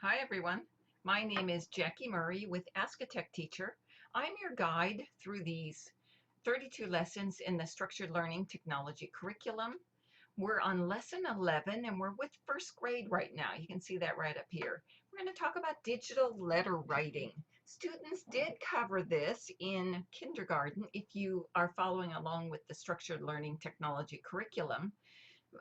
Hi everyone, my name is Jackie Murray with Ask a Tech Teacher. I'm your guide through these 32 lessons in the Structured Learning Technology curriculum. We're on lesson 11 and we're with first grade right now. You can see that right up here. We're going to talk about digital letter writing. Students did cover this in kindergarten if you are following along with the Structured Learning Technology curriculum.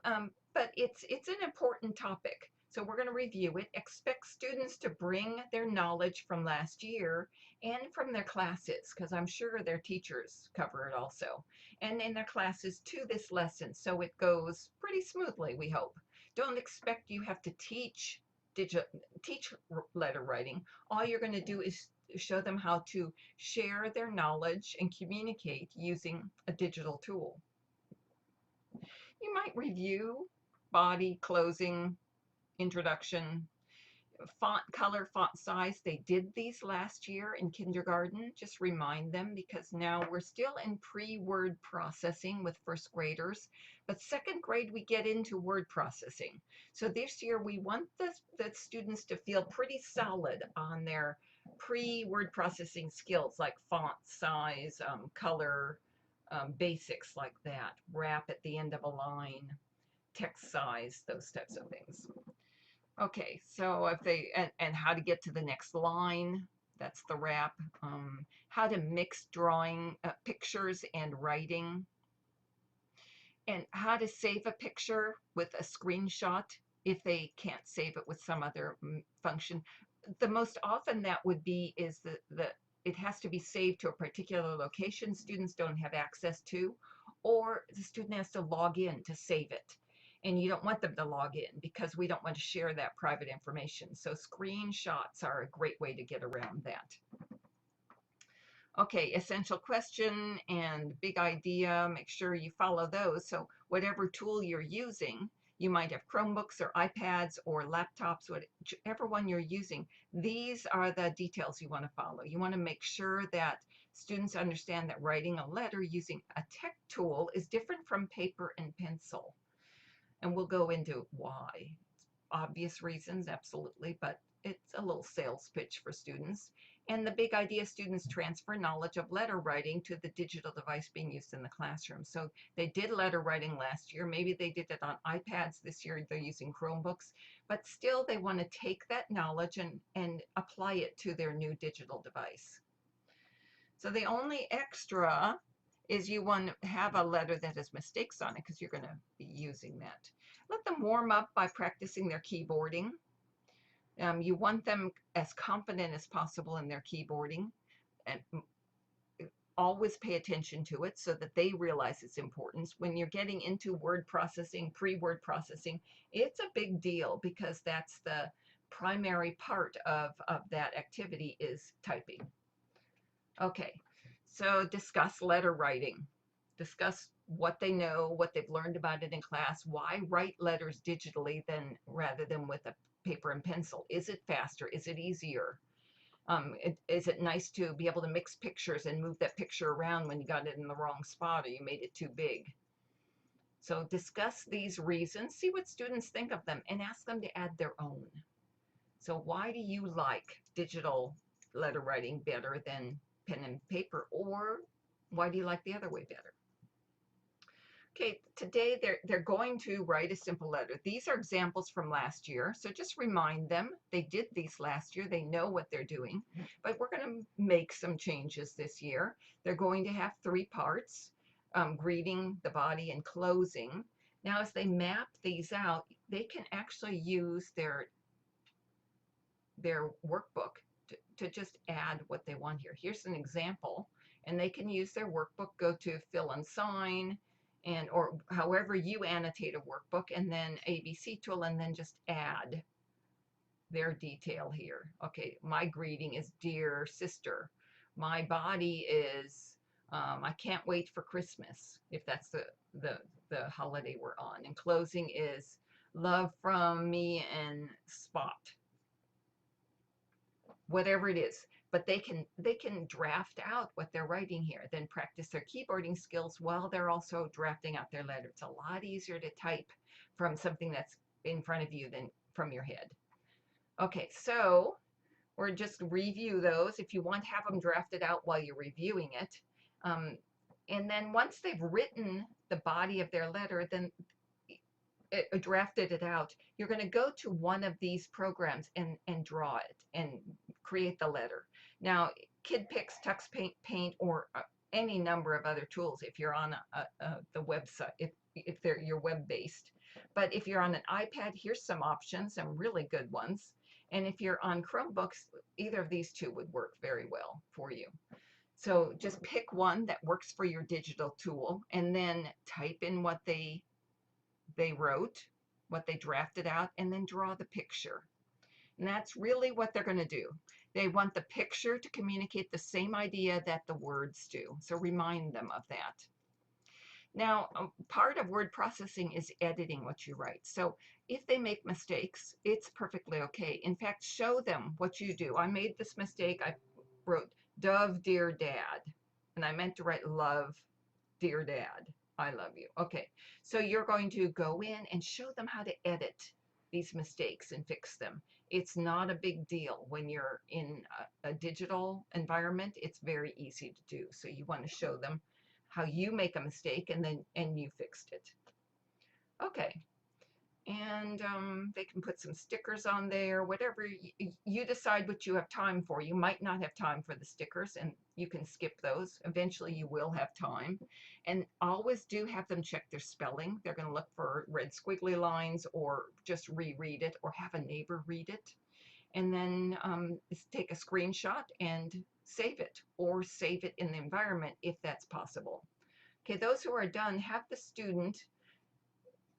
But it's an important topic. So we're going to review it. Expect students to bring their knowledge from last year and from their classes, because I'm sure their teachers cover it also, and in their classes to this lesson. So it goes pretty smoothly, we hope. Don't expect you have to teach teach letter writing. All you're going to do is show them how to share their knowledge and communicate using a digital tool. You might review body, closing, introduction, font color, font size. They did these last year in kindergarten. Just remind them because now we're still in pre-word processing with first graders, but second grade we get into word processing. So this year we want the students to feel pretty solid on their pre-word processing skills like font size, color, basics like that, wrap at the end of a line, text size, those types of things. Okay, so if they, and how to get to the next line, that's the wrap. How to mix drawing pictures and writing, and how to save a picture with a screenshot if they can't save it with some other function. The most often that would be is the it has to be saved to a particular location students don't have access to, or the student has to log in to save it. And you don't want them to log in because we don't want to share that private information. So screenshots are a great way to get around that. Okay, essential question and big idea, make sure you follow those. So whatever tool you're using, you might have Chromebooks or iPads or laptops, whichever one you're using. These are the details you want to follow. You want to make sure that students understand that writing a letter using a tech tool is different from paper and pencil. And we'll go into why. Obvious reasons, absolutely, but it's a little sales pitch for students. And the big idea, students transfer knowledge of letter writing to the digital device being used in the classroom. So they did letter writing last year. Maybe they did it on iPads. This year they're using Chromebooks, but still they want to take that knowledge and apply it to their new digital device. So the only extra is you want to have a letter that has mistakes on it because you're going to be using that. Let them warm up by practicing their keyboarding. You want them as confident as possible in their keyboarding, and always pay attention to it so that they realize its importance. When you're getting into word processing, pre-word processing, it's a big deal because that's the primary part of that activity is typing. Okay, so discuss letter writing. Discuss what they know, what they've learned about it in class. Why write letters digitally rather than with a paper and pencil? Is it faster? Is it easier? Is it nice to be able to mix pictures and move that picture around when you got it in the wrong spot or you made it too big? So discuss these reasons, see what students think of them, and ask them to add their own. So why do you like digital letter writing better than pen and paper, or why do you like the other way better? Okay, today they're going to write a simple letter. These are examples from last year, so just remind them they did these last year. They know what they're doing, but we're going to make some changes this year. They're going to have three parts, greeting, the body, and closing. Now, as they map these out, they can actually use their workbook to just add what they want here. Here's an example, and they can use their workbook, go to fill and sign, and or however you annotate a workbook, and then ABC tool, and then just add their detail here. Okay, my greeting is dear sister. My body is I can't wait for Christmas, if that's the holiday we're on. And closing is love from me and Spot. Whatever it is, but they can draft out what they're writing here, then practice their keyboarding skills while they're also drafting out their letter. It's a lot easier to type from something that's in front of you than from your head. Okay, so or just review those. If you want, have them drafted out while you're reviewing it. Um, and then once they've written the body of their letter, then drafted it out, you're going to go to one of these programs and draw it and create the letter. Now, KidPix, TuxPaint, or any number of other tools if you're on the website, if you're web-based. But if you're on an iPad, here's some options, some really good ones. And if you're on Chromebooks, either of these two would work very well for you. So just pick one that works for your digital tool and then type in what they wrote, what they drafted out, and then draw the picture. And that's really what they're going to do. They want the picture to communicate the same idea that the words do. So remind them of that. Now, part of word processing is editing what you write. So if they make mistakes, it's perfectly okay. In fact, show them what you do. I made this mistake. I wrote, Dove, dear dad. And I meant to write love, dear dad. I love you. Okay, so you're going to go in and show them how to edit these mistakes and fix them. It's not a big deal when you're in a digital environment. It's very easy to do. So you want to show them how you make a mistake and you fixed it. Okay, and they can put some stickers on there, whatever you decide what you have time for. You might not have time for the stickers, and you can skip those. Eventually you will have time. And always do have them check their spelling. They're going to look for red squiggly lines, or just reread it, or have a neighbor read it. And then take a screenshot and save it, or save it in the environment if that's possible. Okay, those who are done, have the student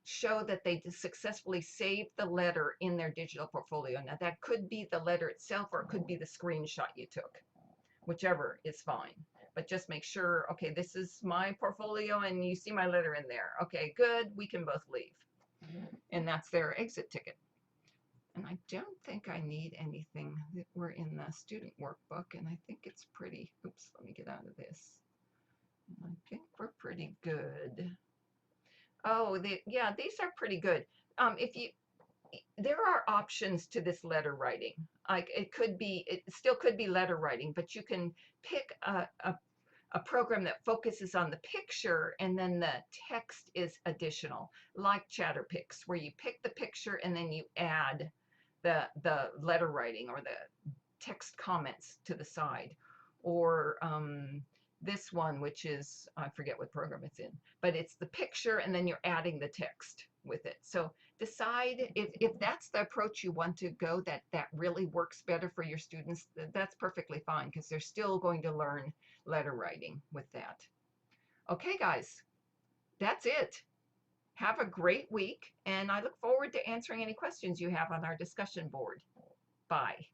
show that they successfully saved the letter in their digital portfolio. Now that could be the letter itself, or it could be the screenshot you took. Whichever is fine. But just make sure, okay, this is my portfolio and you see my letter in there. Okay, good, we can both leave. And that's their exit ticket. And I don't think I need anything. We're in the student workbook, and I think it's pretty, oops, let me get out of this. I think we're pretty good. Oh, yeah, these are pretty good. There are options to this letter writing. Like it still could be letter writing, but you can pick a program that focuses on the picture, and then the text is additional, like ChatterPix, where you pick the picture and then you add the letter writing or the text comments to the side. Or this one, which is, I forget what program it's in, but it's the picture and then you're adding the text with it. So decide if that's the approach you want to go, that really works better for your students. That's perfectly fine, because they're still going to learn letter writing with that. Okay, guys, that's it. Have a great week, and I look forward to answering any questions you have on our discussion board. Bye.